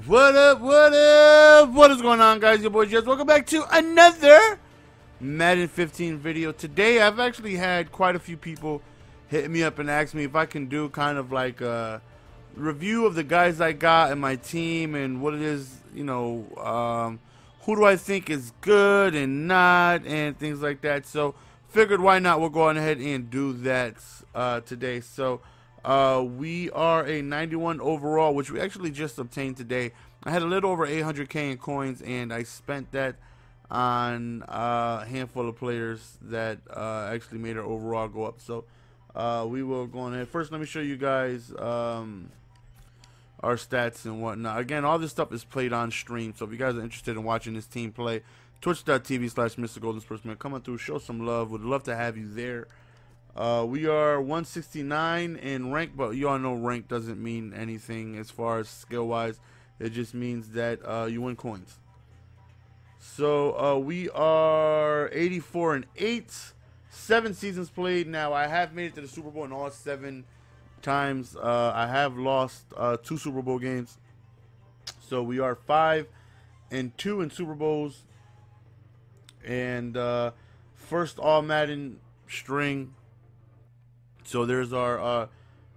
What up, what up? What is going on, guys? Your boy Jess. Welcome back to another Madden 15 video. Today, I've actually had quite a few people hit me up and ask me if I can do kind of like a review of the guys I got in my team and what it is, you know, who do I think is good and not and things like that. So, figured why not? We'll go on ahead and do that today. So, we are a 91 overall, which we actually just obtained today. I had a little over 800k in coins, and I spent that on a handful of players that actually made our overall go up. So we will go on ahead. First, let me show you guys our stats and whatnot. Again, all this stuff is played on stream, so if you guys are interested in watching this team play, twitch.tv/MrGoldenSportsman. Come on through, show some love. Would love to have you there. We are 169 in rank, but you all know rank doesn't mean anything as far as skill wise. It just means that you win coins. So we are 84 and 8, 7 seasons played. Now I have made it to the Super Bowl in all 7 times. I have lost 2 Super Bowl games. So we are 5 and 2 in Super Bowls, and first all Madden string. So there's our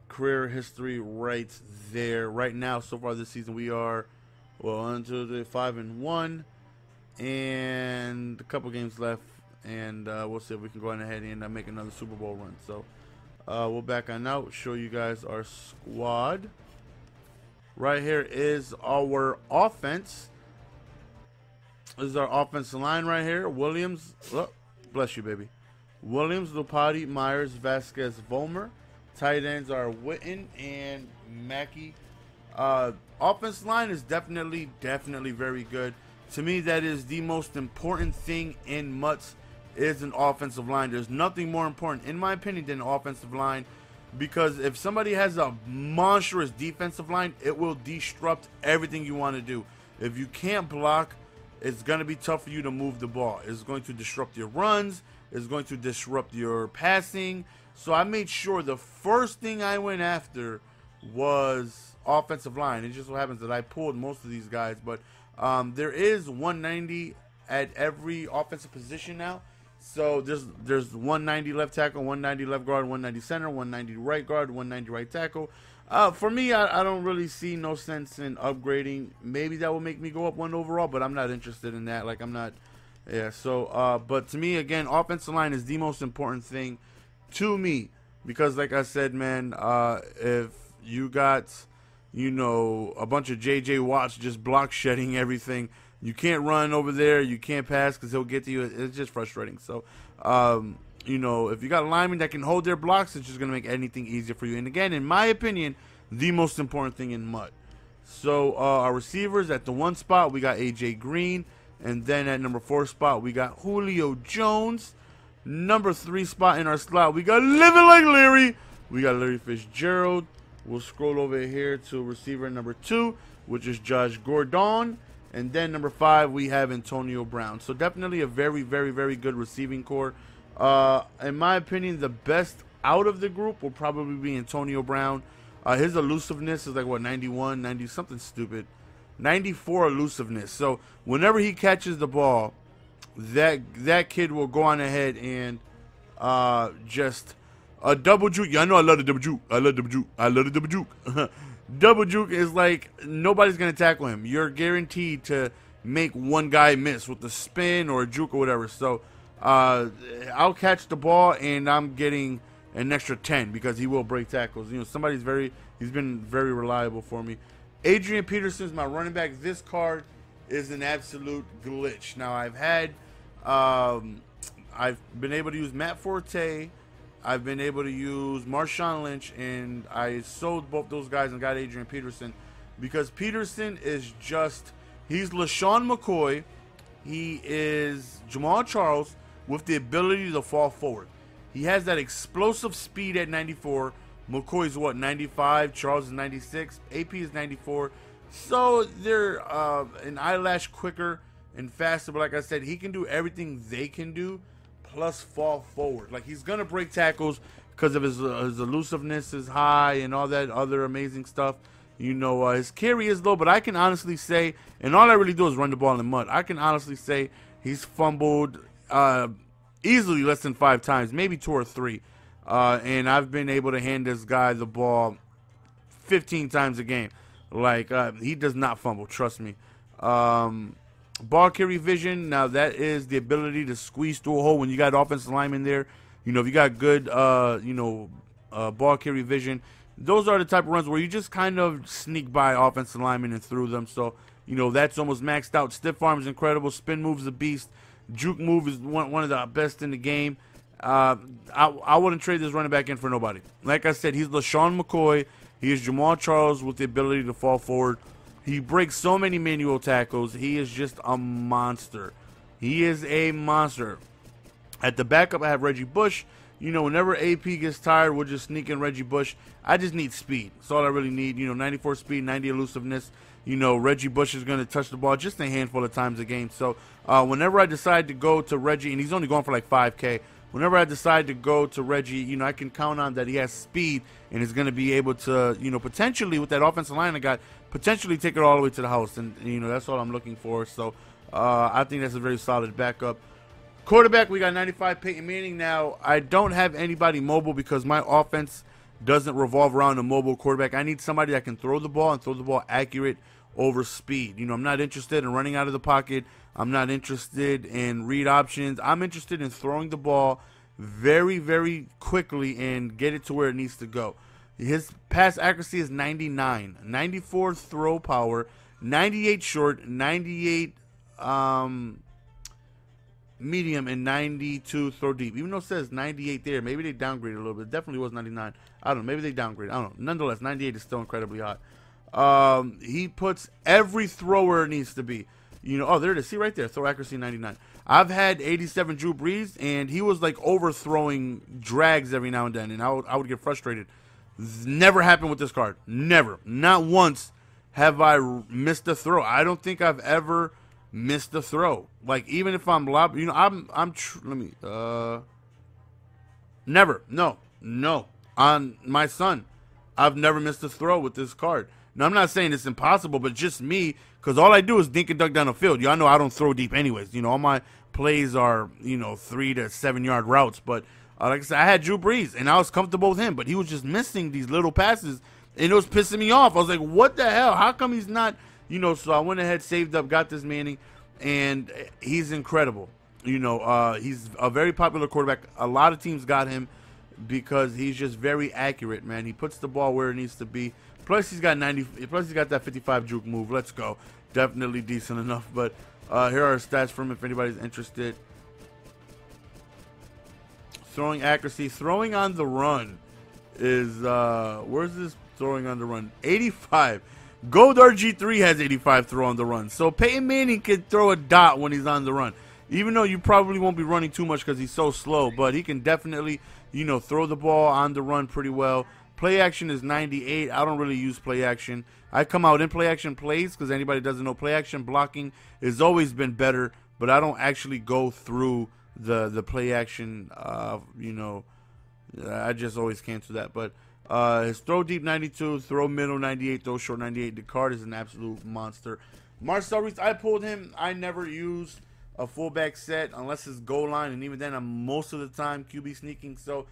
career history right there. Right now, so far this season, we are, well, until the 5 and 1, and a couple games left, and we'll see if we can go ahead and make another Super Bowl run. So we'll back on out, show you guys our squad. Right here is our offense. This is our offensive line right here. Williams, oh, bless you, baby. Williams, Lopati, Myers, Vasquez, Vollmer. Tight ends are Witten and Mackey. Offensive line is definitely very good. To me, that is the most important thing in MUTs is an offensive line. There's nothing more important, in my opinion, than an offensive line, because if somebody has a monstrous defensive line, it will disrupt everything you want to do. If you can't block, it's going to be tough for you to move the ball. It's going to disrupt your runs. It's going to disrupt your passing. So I made sure the first thing I went after was offensive line. It just so happens that I pulled most of these guys. But there is 190 at every offensive position now. So there's 190 left tackle, 190 left guard, 190 center, 190 right guard, 190 right tackle. For me, I don't really see no sense in upgrading. Maybe that will make me go up 1 overall, but I'm not interested in that. Like, I'm not. Yeah, so, but to me, again, offensive line is the most important thing to me. Because, like I said, man, if you got, you know, a bunch of J.J. Watts just block shedding everything, you can't run over there, you can't pass because he'll get to you. It's just frustrating. So, you know, if you got a lineman that can hold their blocks, it's just going to make anything easier for you. And again, in my opinion, the most important thing in MUT. So, our receivers, at the 1 spot, we got A.J. Green. And then at number 4 spot, we got Julio Jones. Number 3 spot in our slot, we got Living Like Larry. We got Larry Fitzgerald. We'll scroll over here to receiver number 2, which is Josh Gordon. And then number 5, we have Antonio Brown. So definitely a very good receiving core. In my opinion, the best out of the group will probably be Antonio Brown. His elusiveness is like, what, 91, 90, something stupid. 94 elusiveness. So whenever he catches the ball, that kid will go on ahead and just a double juke. Yeah, I know I love the double juke. I love the double juke. Double juke is like nobody's gonna tackle him. You're guaranteed to make one guy miss with the spin or a juke or whatever. So I'll catch the ball and I'm getting an extra 10 because he will break tackles. You know, he's been very reliable for me. Adrian Peterson's my running back. This card is an absolute glitch. Now, I've been able to use Matt Forte. I've been able to use Marshawn Lynch, and I sold both those guys and got Adrian Peterson because Peterson is he's LaShawn McCoy. He is Jamal Charles with the ability to fall forward. He has that explosive speed at 94. McCoy's what, 95, Charles is 96, AP is 94. So they're an eyelash quicker and faster, but like I said, he can do everything they can do, plus fall forward. Like, he's gonna break tackles because of his elusiveness is high and all that other amazing stuff. You know, his carry is low, but I can honestly say, and all I really do is run the ball in the mud. I can honestly say he's fumbled easily less than 5 times, maybe 2 or 3. And I've been able to hand this guy the ball 15 times a game. Like, he does not fumble, trust me. Ball carry vision, now that is the ability to squeeze through a hole when you got offensive linemen there. You know, if you got good, ball carry vision, those are the type of runs where you just kind of sneak by offensive linemen and through them. So, you know, that's almost maxed out. Stiff arm is incredible. Spin move is a beast. Juke move is one of the best in the game. I wouldn't trade this running back in for nobody. Like I said, he's LaShawn McCoy. He is Jamal Charles with the ability to fall forward. He breaks so many manual tackles. He is just a monster. He is a monster. At the backup, I have Reggie Bush. You know, whenever AP gets tired, we'll just sneak in Reggie Bush. I just need speed. That's all I really need. You know, 94 speed, 90 elusiveness. You know, Reggie Bush is going to touch the ball just a handful of times a game. So, whenever I decide to go to Reggie, and he's only going for like 5K, whenever I decide to go to Reggie, you know, I can count on that he has speed and is going to be able to, you know, potentially with that offensive line I got, potentially take it all the way to the house. And, you know, that's all I'm looking for. So, I think that's a very solid backup. Quarterback, we got 95 Peyton Manning. Now, I don't have anybody mobile because my offense doesn't revolve around a mobile quarterback. I need somebody that can throw the ball and throw the ball accurate over speed. You know, I'm not interested in running out of the pocket. I'm not interested in read options. I'm interested in throwing the ball very, very quickly and get it to where it needs to go. His pass accuracy is 99, 94 throw power, 98 short, 98 medium, and 92 throw deep. Even though it says 98 there, maybe they downgraded a little bit. It definitely was 99. I don't know. Maybe they downgraded. I don't know. Nonetheless, 98 is still incredibly hot. He puts every throw where it needs to be. You know, oh, there it is. See right there. Throw accuracy 99. I've had 87 Drew Brees, and he was like overthrowing drags every now and then, and I would get frustrated. Never happened with this card. Never. Not once have I missed a throw. I don't think I've ever missed a throw. Like, even if I'm lob, you know, never. No. On my son, I've never missed a throw with this card. Now, I'm not saying it's impossible, but just me, because all I do is dink and duck down the field. Y'all know I don't throw deep anyways. You know, all my plays are, you know, 3 to 7 yard routes. But like I said, I had Drew Brees, and I was comfortable with him, but he was just missing these little passes, and it was pissing me off. I was like, what the hell? How come he's not, you know? So I went ahead, saved up, got this Manning, and he's incredible. You know, he's a very popular quarterback. A lot of teams got him because he's just very accurate, man. He puts the ball where it needs to be. Plus, he's got 90. Plus, he's got that 55 juke move. Let's go. Definitely decent enough. But here are stats from him if anybody's interested. Throwing accuracy. Throwing on the run is, where's this throwing on the run? 85. Gold RG3 has 85 throw on the run. So Peyton Manning can throw a dot when he's on the run. Even though you probably won't be running too much because he's so slow. But he can definitely, you know, throw the ball on the run pretty well. Play action is 98. I don't really use play action. I come out in play action plays because anybody doesn't know, play action blocking has always been better, but I don't actually go through the play action. You know, I just always cancel that. But his throw deep 92, throw middle 98, throw short 98. The card is an absolute monster. Marcel Reese, I pulled him. I never used a fullback set unless it's goal line, and even then I'm most of the time QB sneaking. So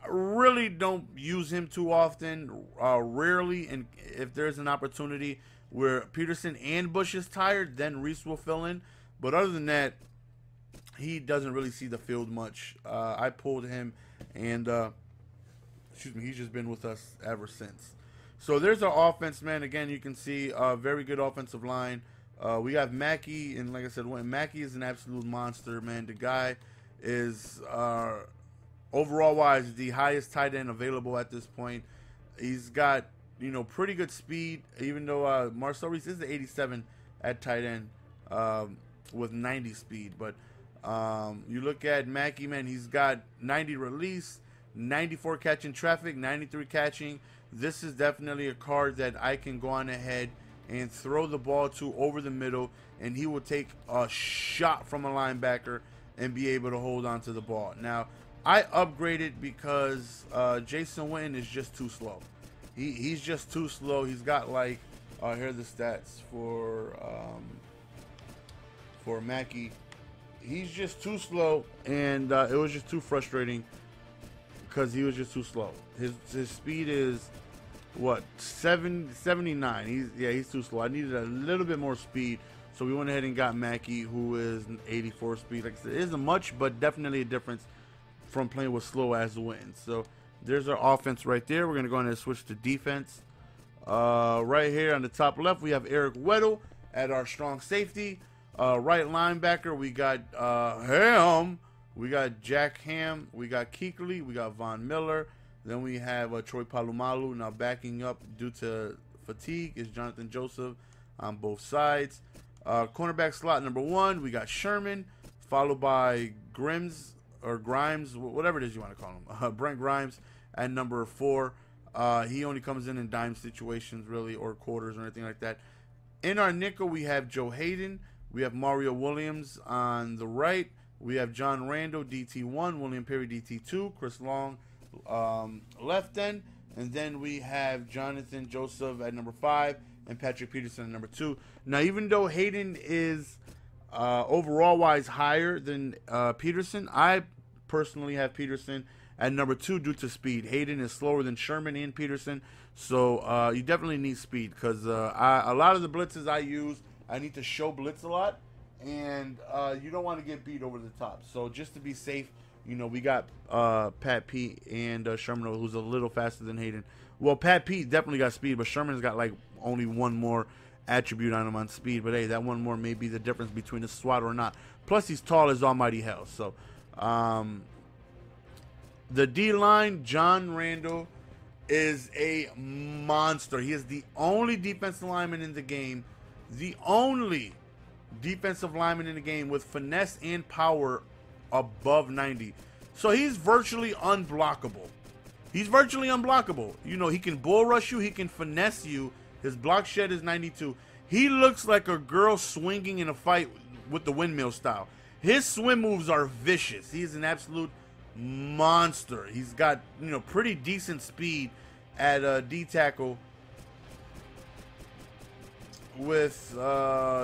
I really don't use him too often, rarely, and if there's an opportunity where Peterson and Bush is tired, then Reese will fill in. But other than that, he doesn't really see the field much. I pulled him, and he's just been with us ever since. So there's our offense, man. Again, you can see a very good offensive line. We got Mackey, and like I said, Mackey is an absolute monster, man. The guy is overall wise, the highest tight end available at this point. He's got, you know, pretty good speed, even though Marcel Reese is the 87 at tight end with 90 speed. But you look at Mackey, man, he's got 90 release, 94 catching traffic, 93 catching. This is definitely a card that I can go on ahead and throw the ball to over the middle, and he will take a shot from a linebacker and be able to hold on to the ball. Now, I upgraded because Jason Witten is just too slow. he's just too slow. He's got like here are the stats for Mackey. He's just too slow, and it was just too frustrating because he was just too slow. His speed is what 79. He's too slow. I needed a little bit more speed, so we went ahead and got Mackey, who is an 84 speed. Like I said, it isn't much, but definitely a difference from playing with slow ass wins. So there's our offense right there. We're gonna go ahead and switch to defense. Right here on the top left, we have Eric Weddle at our strong safety. Right linebacker, we got Ham. We got Jack Ham. We got Kuechly. We got Von Miller. Then we have Troy Polamalu. Now backing up due to fatigue is Jonathan Joseph on both sides. Cornerback slot number 1, we got Sherman, followed by Grimes, whatever it is you want to call him. Brent Grimes at number 4. He only comes in dime situations, really, or quarters or anything like that. In our nickel, we have Joe Hayden. We have Mario Williams on the right. We have John Randall, DT1, William Perry, DT2, Chris Long, left end. And then we have Jonathan Joseph at number 5 and Patrick Peterson at number 2. Now, even though Hayden is overall-wise higher than Peterson, I personally have Peterson at number 2 due to speed. Hayden is slower than Sherman and Peterson, so you definitely need speed because a lot of the blitzes I use, I need to show blitz a lot, and you don't want to get beat over the top. So just to be safe, we got Pat Pete and Sherman, who's a little faster than Hayden. Well, Pat Pete definitely got speed, but Sherman's got like only one more attribute on him on speed. But hey, that one more may be the difference between a SWAT or not. Plus, he's tall as almighty hell. So, the D-line, John Randall, is a monster. He is the only defensive lineman in the game, the only defensive lineman in the game with finesse and power above 90. So he's virtually unblockable. He's virtually unblockable. He can bull rush you. He can finesse you. His block shed is 92. He looks like a girl swinging in a fight with the windmill style. His swim moves are vicious. He is an absolute monster. He's got, pretty decent speed at D tackle with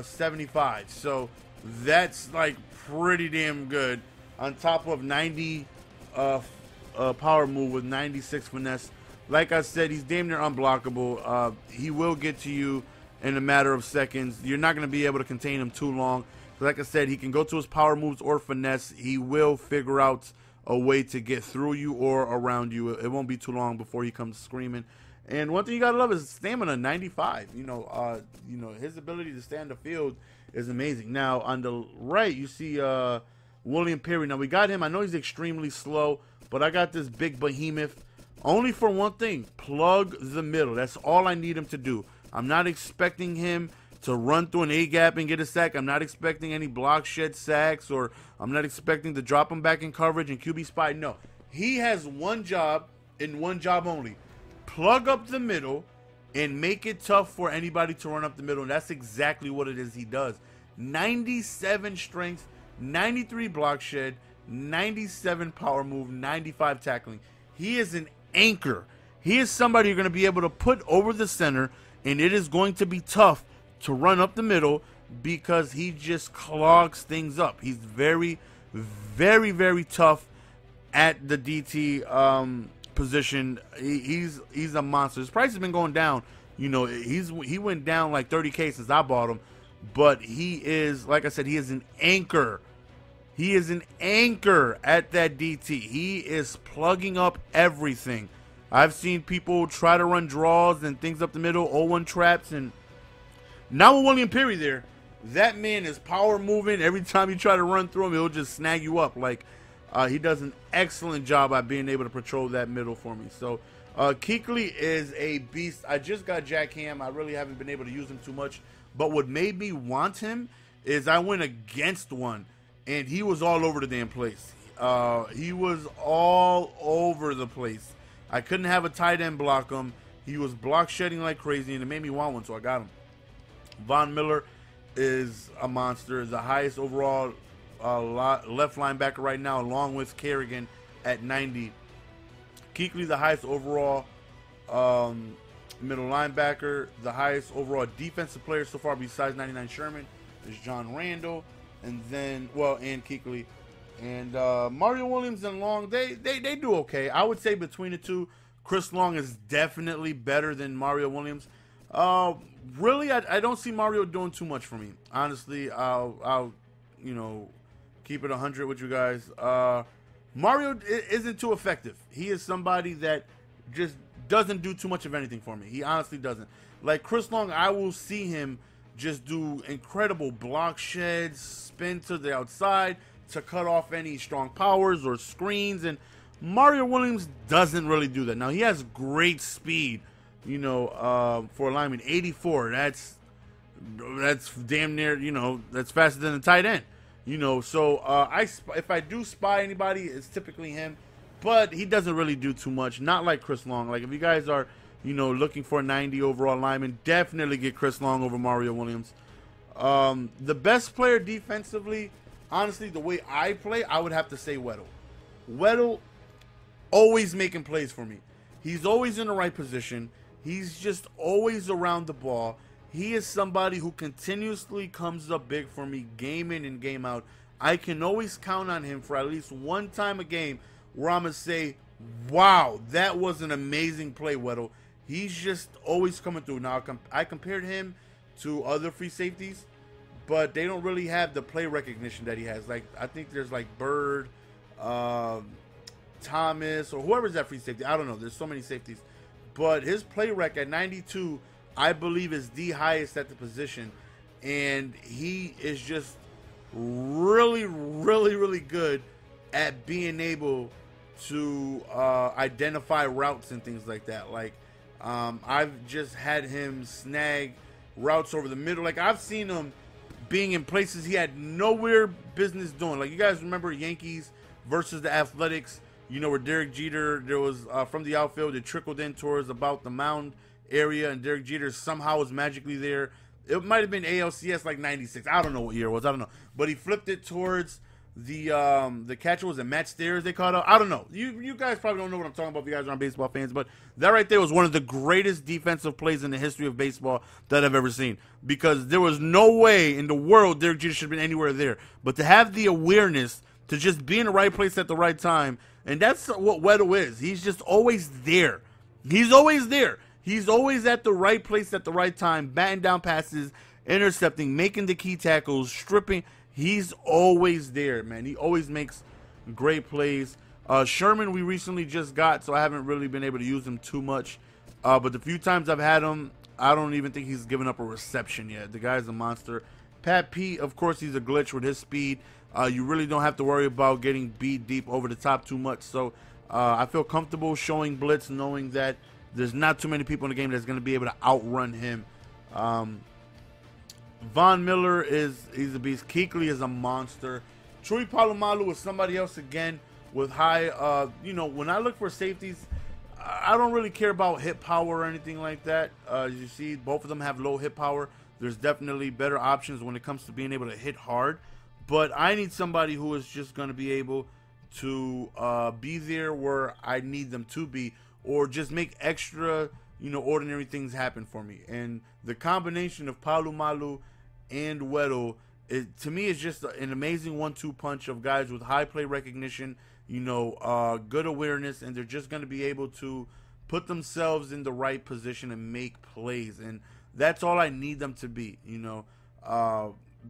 75. So that's like pretty damn good. On top of 90 power move with 96 finesse. Like I said, he's damn near unblockable. He will get to you in a matter of seconds. You're not going to be able to contain him too long. Like I said, he can go to his power moves or finesse. He will figure out a way to get through you or around you. It won't be too long before he comes screaming. And one thing you gotta love is stamina, 95. His ability to stay on the field is amazing. Now on the right, you see William Perry. Now we got him. I know he's extremely slow, but I got this big behemoth only for one thing: plug the middle. That's all I need him to do. I'm not expecting him to run through an A-gap and get a sack. I'm not expecting any block shed sacks, or I'm not expecting to drop him back in coverage and QB spy. No, he has one job and one job only: plug up the middle and make it tough for anybody to run up the middle. And that's exactly what it is he does. 97 strength, 93 block shed, 97 power move, 95 tackling. He is an anchor. He is somebody you're going to be able to put over the center, and it is going to be tough to run up the middle because he just clogs things up. He's very, very, very tough at the DT position. He's a monster. His price has been going down. He went down like 30K since I bought him, but he is, like I said, he is an anchor. He is an anchor at that DT. He is plugging up everything. I've seen people try to run draws and things up the middle, 0-1 traps, and now with William Perry there, that man is power moving. Every time you try to run through him, he'll just snag you up. He does an excellent job at being able to patrol that middle for me. So Kuechly is a beast. I just got Jack Ham. I really haven't been able to use him too much. But what made me want him is I went against one, and he was all over the damn place. He was all over the place. I couldn't have a tight end block him. He was block shedding like crazy, and it made me want one, so I got him. Von Miller is a monster. The highest overall left linebacker right now, along with Kerrigan at 90. Kuechly, the highest overall middle linebacker. The highest overall defensive player so far besides 99 Sherman is John Randall. And then, well, and Kuechly. And Mario Williams and Long, they do okay. I would say between the two, Chris Long is definitely better than Mario Williams. Really, I don't see Mario doing too much for me. Honestly, I'll keep it 100 with you guys. Mario isn't too effective. He is somebody that just doesn't do too much of anything for me. He honestly doesn't. Like Chris Long, I will see him just do incredible block sheds, spin to the outside to cut off any strong powers or screens, and Mario Williams doesn't really do that. Now, he has great speed, for a lineman. 84, that's damn near, that's faster than a tight end. So if I do spy anybody, it's typically him, but he doesn't really do too much. Not like Chris Long. Like, if you guys are, looking for a 90 overall lineman, definitely get Chris Long over Mario Williams. The best player defensively, honestly, the way I play, I would have to say Weddle. Weddle always making plays for me. He's always in the right position. He's just always around the ball. He is somebody who continuously comes up big for me game in and game out. I can always count on him for at least one time a game where I'm going to say, wow, that was an amazing play, Weddle. He's just always coming through. Now, I compared him to other free safeties, but they don't really have the play recognition that he has. Like, I think there's like Bird, Thomas, or whoever's that free safety. I don't know. There's so many safeties. But his play rec at 92, I believe, is the highest at the position. And he is just really, really, really good at being able to identify routes and things like that. Like, I've just had him snag routes over the middle. Like, I've seen him being in places he had nowhere business doing. Like, you guys remember Yankees versus the Athletics, where Derek Jeter, there was from the outfield, it trickled in towards about the mound area, and Derek Jeter somehow was magically there. It might have been ALCS like 96. I don't know what year it was. I don't know. But he flipped it towards the catcher. Was it Matt Stairs they caught up? I don't know. You guys probably don't know what I'm talking about if you guys aren't baseball fans, but that right there was one of the greatest defensive plays in the history of baseball that I've ever seen, because there was no way in the world Derek Jeter should have been anywhere there. But to have the awareness to just be in the right place at the right time, and that's what Weddle is. He's just always there. He's always there. He's always at the right place at the right time, batting down passes, intercepting, making the key tackles, stripping. He's always there, man. He always makes great plays. Sherman we recently just got, so I haven't really been able to use him too much. But the few times I've had him, I don't even think he's given up a reception yet. The guy's a monster. Pat Pete, of course, he's a glitch with his speed. You really don't have to worry about getting beat deep over the top too much. So I feel comfortable showing Blitz, knowing that there's not too many people in the game that's going to be able to outrun him. Von Miller he's a beast. Kuechly is a monster. Troy Polamalu is somebody else again with high, when I look for safeties, I don't really care about hit power or anything like that. As you see, both of them have low hit power. There's definitely better options when it comes to being able to hit hard. But I need somebody who is just going to be able to be there where I need them to be, or just make extra, ordinary things happen for me. And the combination of Polamalu and Weddle, to me, is just an amazing 1-2 punch of guys with high play recognition, good awareness, and they're just going to be able to put themselves in the right position and make plays. And that's all I need them to be.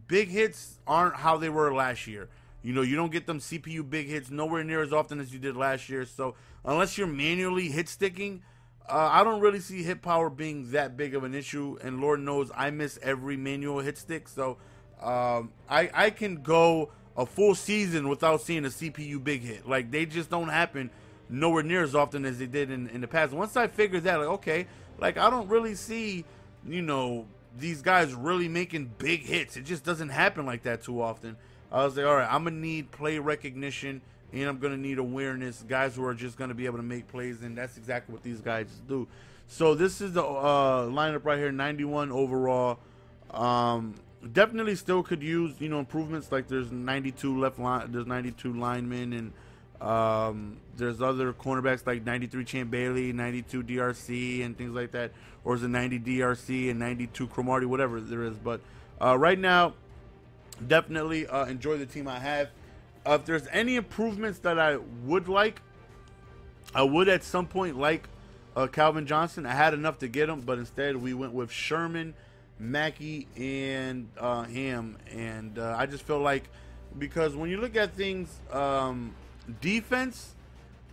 Big hits aren't how they were last year. You don't get them CPU big hits nowhere near as often as you did last year. So unless you're manually hit sticking, I don't really see hit power being that big of an issue. And Lord knows I miss every manual hit stick. So I can go a full season without seeing a CPU big hit. Like, they just don't happen nowhere near as often as they did in the past. Once I figured that, like, okay, like, I don't really see, these guys really making big hits. It just doesn't happen like that too often. I was like, all right, I'm going to need play recognition, and I'm going to need awareness, guys who are just going to be able to make plays, and that's exactly what these guys do. So this is the lineup right here, 91 overall. Definitely still could use, improvements. Like, there's 92 left line, there's 92 linemen, and There's other cornerbacks like 93 Champ Bailey, 92 DRC, and things like that. Or is it 90 DRC and 92 Cromartie, whatever there is. But right now, definitely enjoy the team I have. If there's any improvements that I would like, I would at some point like Calvin Johnson. I had enough to get him, but instead we went with Sherman, Mackey, and Ham. And I just feel like, because when you look at things, defense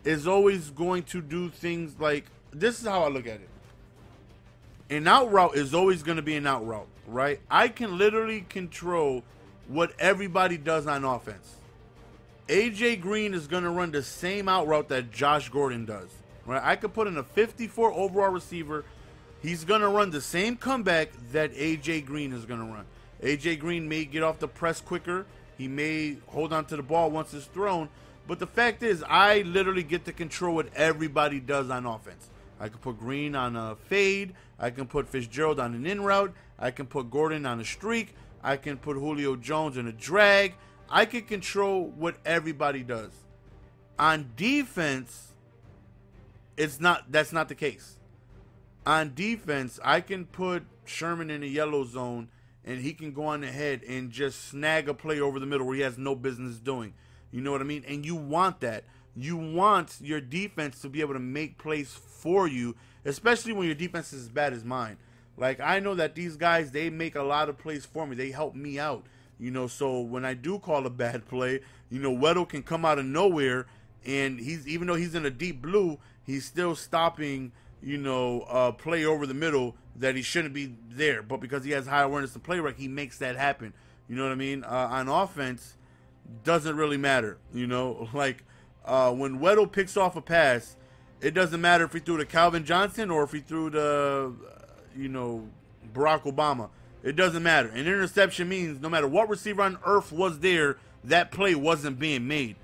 is always going to do things like, this is how I look at it. An out route is always going to be an out route, right? I can literally control what everybody does on offense. AJ Green is going to run the same out route that Josh Gordon does, right? I could put in a 54 overall receiver. He's going to run the same comeback that AJ Green is going to run. AJ Green may get off the press quicker. He may hold on to the ball once it's thrown. But the fact is, I literally get to control what everybody does on offense. I can put Green on a fade. I can put Fitzgerald on an in route. I can put Gordon on a streak. I can put Julio Jones in a drag. I can control what everybody does. On defense, that's not the case. On defense, I can put Sherman in a yellow zone, and he can go on ahead and just snag a play over the middle where he has no business doing. You know what I mean? And you want that. You want your defense to be able to make plays for you, especially when your defense is as bad as mine. Like, I know that these guys, they make a lot of plays for me. They help me out. You know, so when I do call a bad play, you know, Weddle can come out of nowhere, and even though he's in a deep blue, he's still stopping, you know, a play over the middle that he shouldn't be there. But because he has high awareness and play rec, he makes that happen. You know what I mean? On offense, doesn't really matter. You know, like when Weddle picks off a pass, it doesn't matter if he threw to Calvin Johnson or if he threw to, you know, Barack Obama. It doesn't matter. An interception means no matter what receiver on earth was there, that play wasn't being made.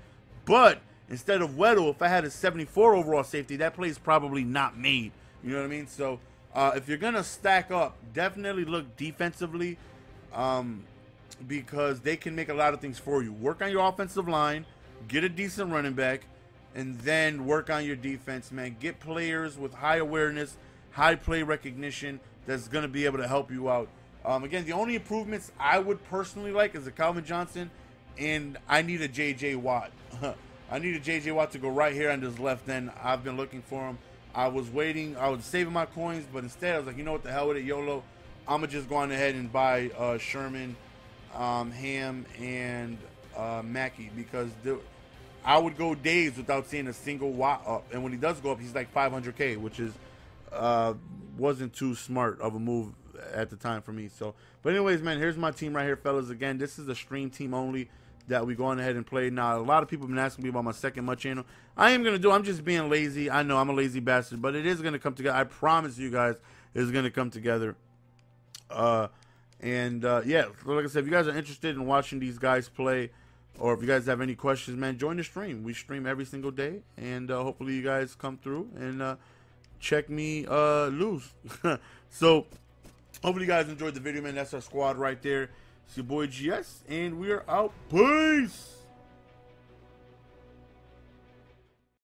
But instead of Weddle, if I had a 74 overall safety, that play is probably not made. You know what I mean? So if you're going to stack up, definitely look defensively, because they can make a lot of things for you. Work on your offensive line, get a decent running back, and then work on your defense, man. Get players with high awareness, high play recognition that's going to be able to help you out. Again, the only improvements I would personally like is a Calvin Johnson, and I need a J.J. Watt. I need a J.J. Watt to go right here on this left end. I've been looking for him. I was waiting. I was saving my coins, but instead I was like, you know what, the hell with it, YOLO. I'm going to just go on ahead and buy Sherman, Ham, and Mackey, because I would go days without seeing a single Watt up. And when he does go up, he's like 500K, which is wasn't too smart of a move at the time for me. So, but anyways, man, here's my team right here, fellas. Again, this is a stream team only that we go on ahead and play. Now, a lot of people have been asking me about my second MUT channel. I'm just being lazy. I know I'm a lazy bastard, but it is going to come together. I promise you guys, it's going to come together. Yeah, like I said, if you guys are interested in watching these guys play, or if you guys have any questions, man, join the stream. We stream every single day, and hopefully you guys come through and check me lose. So, hopefully you guys enjoyed the video, man. That's our squad right there. It's your boy GS, and we're out. Peace!